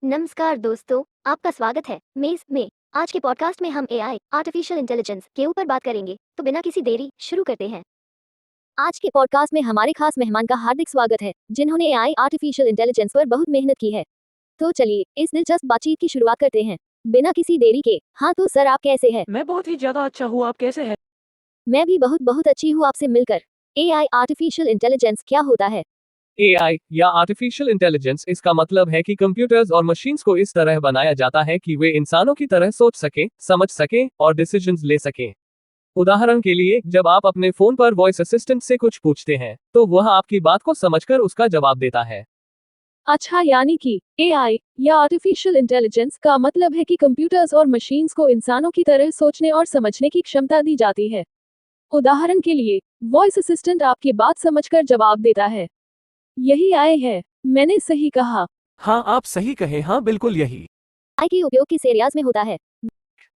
नमस्कार दोस्तों, आपका स्वागत है मेज़ में। आज के पॉडकास्ट में हम एआई आर्टिफिशियल इंटेलिजेंस के ऊपर बात करेंगे, तो बिना किसी देरी शुरू करते हैं। आज के पॉडकास्ट में हमारे खास मेहमान का हार्दिक स्वागत है, जिन्होंने एआई आर्टिफिशियल इंटेलिजेंस पर बहुत मेहनत की है। तो चलिए इस दिलचस्प बातचीत की शुरुआत करते हैं, बिना किसी देरी के। हाँ तो सर, आप कैसे हैं? मैं बहुत ही ज़्यादा अच्छा हूँ, आप कैसे हैं? मैं भी बहुत बहुत अच्छी हूँ आपसे मिलकर। एआई आर्टिफिशियल इंटेलिजेंस क्या होता है? एआई या आर्टिफिशियल इंटेलिजेंस, इसका मतलब है कि कंप्यूटर्स और मशीन्स को इस तरह बनाया जाता है कि वे इंसानों की तरह सोच सकें, समझ सकें और डिसीजंस ले सकें। उदाहरण के लिए, जब आप अपने फोन पर वॉइस असिस्टेंट से कुछ पूछते हैं, तो वह आपकी बात को समझकर उसका जवाब देता है। अच्छा, यानी कि एआई या आर्टिफिशियल इंटेलिजेंस का मतलब है कि कंप्यूटर्स और मशीन्स को इंसानों की तरह सोचने और समझने की क्षमता दी जाती है। उदाहरण के लिए, वॉइस असिस्टेंट आपकी बात समझकर जवाब देता है। यही एआई है, मैंने सही कहा। हाँ, आप सही कहे, हाँ बिल्कुल यही। एआई के उपयोग किस एरियाज में होता है?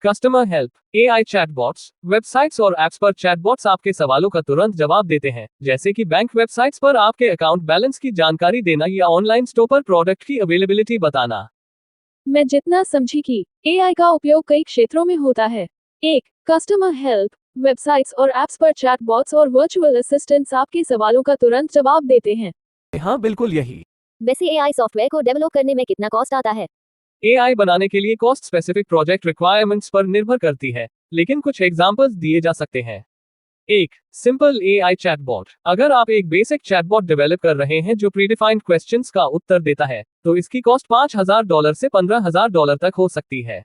Customer help, AI chatbots, websites और ऐप्स पर चैटबॉट्स आपके सवालों का तुरंत जवाब देते हैं, जैसे कि बैंक वेबसाइट्स पर आपके अकाउंट बैलेंस की जानकारी देना या ऑनलाइन स्टोर पर प्रोडक्ट की अवेलेबिलिटी बताना। मैं जितना समझी कि एआई का उपयोग कई क्षेत्रों में होता है। एक, कस्टमर हेल्प, वेबसाइट्स और ऐप्स पर चैटबॉट्स और वर्चुअल असिस्टेंट्स आपके सवालों का तुरंत जवाब देते हैं। हाँ बिल्कुल यही। वैसे एआई सॉफ्टवेयर को डेवलप करने में कितना कॉस्ट आता है? एआई बनाने के लिए कॉस्ट स्पेसिफिक प्रोजेक्ट रिक्वायरमेंट्स पर निर्भर करती है, लेकिन कुछ एग्जांपल्स दिए जा सकते हैं। एक, सिंपल एआई चैटबॉट। अगर आप एक बेसिक चैटबॉट डेवलप कर रहे हैं जो प्रीडिफाइंड क्वेश्चंस का उत्तर देता है, तो इसकी कॉस्ट $5,000 से $15,000 तक हो सकती है।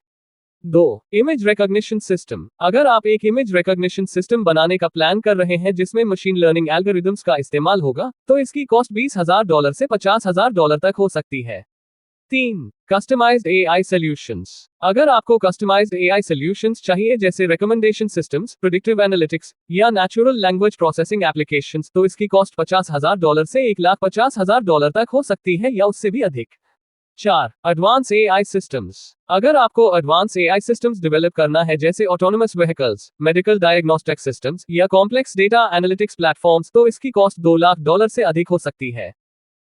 दो, इमेज रिकॉग्निशन सिस्टम। अगर आप एक इमेज रिकॉग्निशन सिस्टम बनाने का प्लान कर रहे हैं जिसमें मशीन लर्निंग एल्गोरिदम्स का इस्तेमाल होगा, तो इसकी कॉस्ट $20,000 से $50,000 तक हो सकती है। तीन, कस्टमाइज्ड एआई सॉल्यूशंस। अगर आपको कस्टमाइज्ड एआई सॉल्यूशंस चाहिए, जैसे रिकमेंडेशन सिस्टम्स, प्रेडिक्टिव एनालिटिक्स या नेचुरल लैंग्वेज प्रोसेसिंग एप्लीकेशंस, तो इसकी कॉस्ट $50,000 से $1,50,000 तक हो सकती है या उससे भी अधिक। चार, एडवांस एआई सिस्टम्स। अगर आपको एडवांस एआई सिस्टम्स डेवलप करना है, जैसे autonomous vehicles, medical diagnostic systems या कॉम्प्लेक्स डेटा एनालिटिक्स प्लेटफॉर्म्स, तो इसकी कॉस्ट $2,00,000 से अधिक हो सकती है।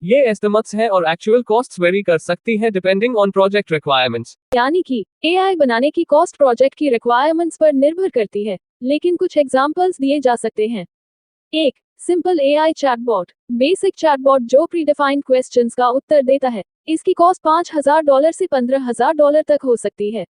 ये एस्टिमेट्स हैं और एक्चुअल कॉस्ट्स वेरी कर सकती हैं डिपेंडिंग ऑन प्रोजेक्ट रिक्वायरमेंट्स। यानी कि एआई बनाने की कॉस्ट प्रोजेक्ट की रिक्वायरमेंट्स पर निर्भर करती है, लेकिन कुछ एग्जांपल्स दिए जा सकते हैं। एक, simple AI chatbot, basic chatbot जो प्रीडिफाइंड क्वेश्चंस का उत्तर देता है। इसकी कॉस्ट $5,000 से $15,000 तक हो सकती है।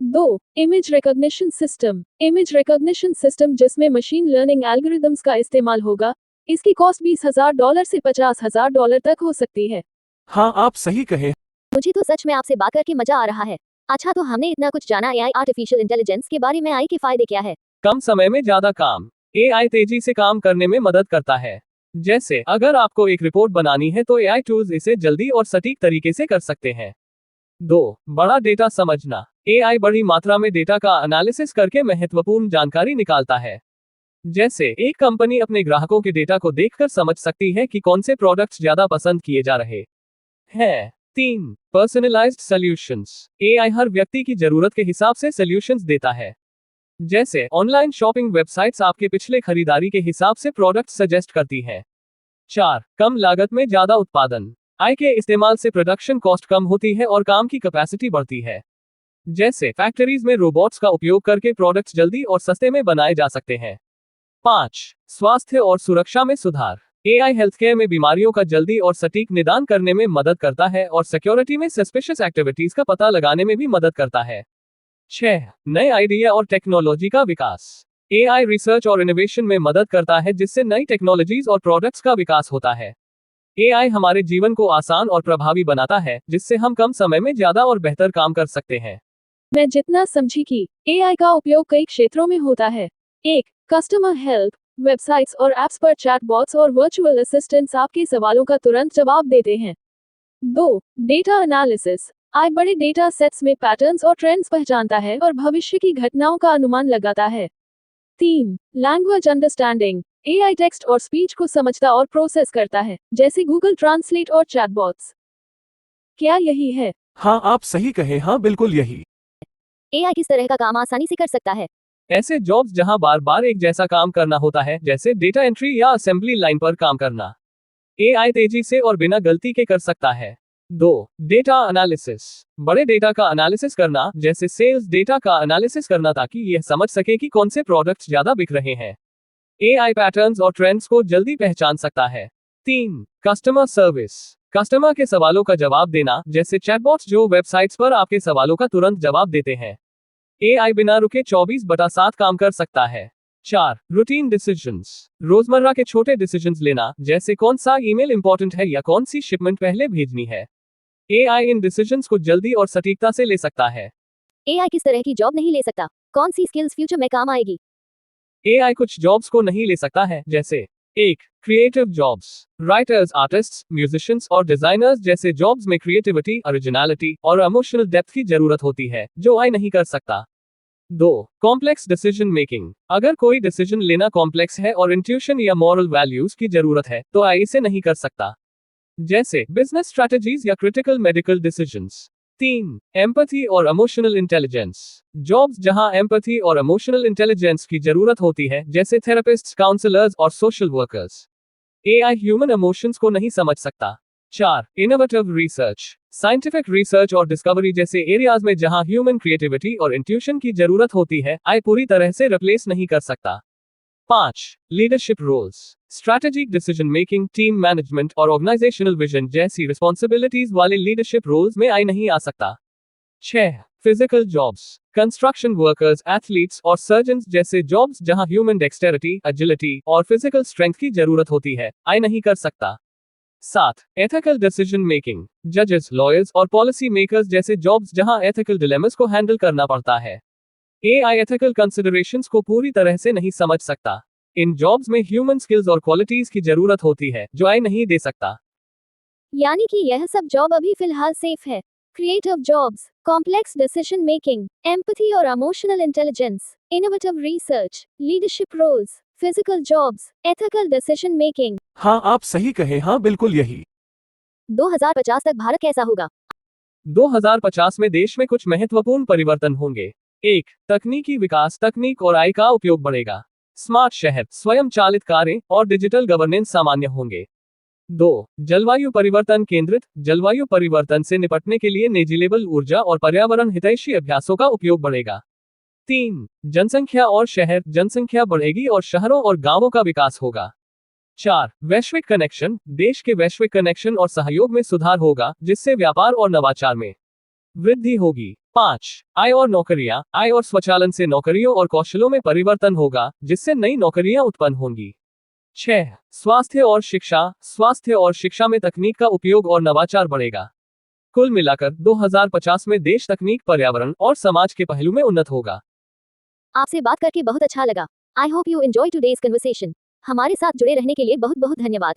दो, image recognition system, image recognition system जिसमें मशीन लर्निंग एल्गोरिदम्स का इस्तेमाल होगा। इसकी कॉस्ट $20,000 से $50,000 तक हो सकती है। हाँ, आप सही कहे। मुझे तो सच में आपसे बात करके मजा आ रहा है। अच्छा, तो हमने इतना कुछ जाना एआई आर्टिफिशियल इंटेलिजेंस के बारे में। एआई के फायदे क्या है? कम समय में ज्यादा काम। एआई तेजी से काम करने में मदद करता है। जैसे अगर आपको एक रिपोर्ट बनानी है, तो एआई टूल्स इसे जल्दी और सटीक तरीके से कर सकते हैं। दो, बड़ा डेटा समझना। एआई बड़ी मात्रा में डेटा का एनालिसिस करके महत्वपूर्ण जानकारी निकालता है। जैसे एक कंपनी अपने ग्राहकों के डेटा को देखकर समझ सकती है कि कौन से प्रोडक्ट्स ज्यादा पसंद किए जा रहे हैं। तीन, पर्सनलाइज्ड सॉल्यूशंस। एआई हर व्यक्ति की जरूरत के हिसाब से सॉल्यूशंस देता है। जैसे ऑनलाइन शॉपिंग वेबसाइट्स आपके पिछले खरीदारी के हिसाब से प्रोडक्ट सजेस्ट करती हैं। चार, कम लागत में ज्यादा उत्पादन। आई के इस्तेमाल से प्रोडक्शन कॉस्ट कम होती है और काम की कैपेसिटी बढ़ती है। जैसे फैक्ट्रीज में रोबोट्स का उपयोग करके प्रोडक्ट्स जल्दी और सस्ते में बनाए जा सकते हैं। पाँच, स्वास्थ्य और सुरक्षा में सुधार। एआई हेल्थकेयर में बीमारियों का जल्दी और सटीक निदान करने में मदद करता है और सिक्योरिटी में सस्पिशियस एक्टिविटीज का पता लगाने में भी मदद करता है। छह, नए आइडिया और टेक्नोलॉजी का विकास। एआई रिसर्च और इनोवेशन में मदद करता है, जिससे नई टेक्नोलॉजीज और प्रोडक्ट्स का विकास होता है। एआई हमारे जीवन को आसान और प्रभावी बनाता है, जिससे हम कम समय में ज्यादा और बेहतर काम कर सकते हैं। मैं जितना समझी कि एआई का उपयोग कई क्षेत्रों में होता है। एक, कस्टमर हेल्प, वेबसाइट्स और ऐप्स पर चैटबॉट्स और वर्चुअल असिस्टेंट्स आपके सवालों का तुरंत जवाब देते हैं। दो, डेटा एनालिसिस, आई बड़े डेटा सेट्स में पैटर्न्स और ट्रेंड्स पहचानता है और भविष्य की घटनाओं का अनुमान लगाता है। तीन, लैंग्वेज अंडरस्टैंडिंग, एआई टेक्स्ट और स्पीच को समझता और प्रोसेस करता है, जैसे गूगल ट्रांसलेट और चैटबॉट्स। क्या यही है? हाँ, आप सही कहे, हाँ बिल्कुल यही। एआई किस तरह का काम आसानी से कर सकता है? ऐसे जॉब्स जहां बार बार एक जैसा काम करना होता है, जैसे डेटा एंट्री या असेंबली लाइन पर काम करना, एआई तेजी से और बिना गलती के कर सकता है। 2. Data analysis. बड़े डेटा का एनालिसिस करना, जैसे सेल्स डेटा का एनालिसिस करना, ताकि यह समझ सके कि कौन से प्रोडक्ट्स ज्यादा बिक रहे हैं। AI पैटर्न्स और ट्रेंड्स को जल्दी पहचान सकता है। 3. Customer service. कस्टमर के सवालों का जवाब देना, जैसे चैटबॉट्स जो वेबसाइट्स पर आपके सवालों का तुरंत जवाब देते हैं। AI बिना रुके 24/7 काम कर सकता है। 4. Routine decisions. रोजमर्रा के छोटे डिसीजंस लेना, जैसे कौन सा ईमेल इंपॉर्टेंट है या कौन सी शिपमेंट पहले भेजनी है। AI इन डिसीजंस को जल्दी और सटीकता से ले सकता है। AI किस तरह की जॉब नहीं ले सकता? कौन सी स्किल्स फ्यूचर में काम आएगी? AI कुछ जॉब्स को नहीं ले सकता है, जैसे 1. Creative jobs. Writers, artists, musicians और डिजाइनर्स जैसे जॉब्स में क्रिएटिविटी, ओरिजिनलिटी और इमोशनल डेप्थ की जरूरत होती है, जो AI नहीं कर सकता। 2. Complex decision making. अगर कोई डिसीजन लेना कॉम्प्लेक्स है और इंट्यूशन या मॉरल वैल्यूज की जरूरत है, तो AI इसे नहीं कर सकता, जैसे बिजनेस स्ट्रैटेजीज या क्रिटिकल मेडिकल डिसीजंस। 3. एम्पैथी और इमोशनल इंटेलिजेंस। जॉब्स जहां एम्पैथी और इमोशनल इंटेलिजेंस की जरूरत होती है, जैसे थेरेपिस्ट्स, काउंसलर्स और social workers. AI human emotions को नहीं समझ सकता। 4. Innovative research. साइंटिफिक रिसर्च और डिस्कवरी जैसे एरियाज में जहां ह्यूमन क्रिएटिविटी और इंट्यूशन की जरूरत होती है, AI पूरी तरह से रिप्लेस नहीं कर सकता। 5. Leadership roles. Strategic decision making, team management और ऑर्गेनाइजेशनल विजन जैसी रिस्पॉन्सिबिलिटीज वाले लीडरशिप रोल्स में AI नहीं आ सकता। 6. Physical jobs. Construction workers, athletes और सर्जन्स जैसे जॉब्स जहां ह्यूमन डेक्सटेरिटी, एजिलिटी और फिजिकल स्ट्रेंथ की जरूरत होती है, AI नहीं कर सकता। 7. Ethical decision making. जजेस, लॉयर्स और पॉलिसी मेकर्स जैसे जॉब्स जहां एथिकल डिलेमास को हैंडल करना पड़ता है। AI एथिकल कंसिडरेशंस को पूरी तरह से नहीं समझ सकता। इन जॉब्स में ह्यूमन स्किल्स और क्वालिटीज की जरूरत होती है, जो AI नहीं दे सकता। यानी कि यह सब जॉब अभी फिलहाल सेफ है। Creative jobs, complex decision making, empathy और emotional intelligence, innovative research, leadership roles, physical jobs, ethical decision making. हाँ, आप सही कहे, हाँ बिल्कुल यही। 2050 तक भारत कैसा होगा? 2050 में देश में कुछ महत्वपूर्ण परिवर्तन होंगे। 1. तकनीकी विकास। तकनीक और AI का उपयोग बढ़ेगा। स्मार्ट शहर, स्वयं चालित कारें और डिजिटल गवर्नेंस सामान्य होंगे। 2. जलवायु परिवर्तन केंद्रित। जलवायु परिवर्तन से निपटने के लिए नेजिलेबल ऊर्जा और पर्यावरण हितैषी अभ्यासों का उपयोग बढ़ेगा। 3. जनसंख्या और शहर। जनसंख्या बढ़ेगी और शहरों और गांवों का विकास होगा। 4. वैश्विक कनेक्शन। देश के वैश्विक कनेक्शन और सहयोग में सुधार होगा, जिससे व्यापार और नवाचार में वृद्धि होगी। 5. आय और नौकरियां। आय और स्वचालन से नौकरियों और कौशलों में परिवर्तन होगा, जिससे नई नौकरियां उत्पन्न होंगी। 6. स्वास्थ्य और शिक्षा। स्वास्थ्य और शिक्षा में तकनीक का उपयोग और नवाचार बढ़ेगा। कुल मिलाकर 2050 में देश तकनीक, पर्यावरण और समाज के पहलू में उन्नत होगा। आपसे बात करके बहुत अच्छा लगा। I hope you enjoy today's conversation. हमारे साथ जुड़े रहने के लिए बहुत बहुत धन्यवाद।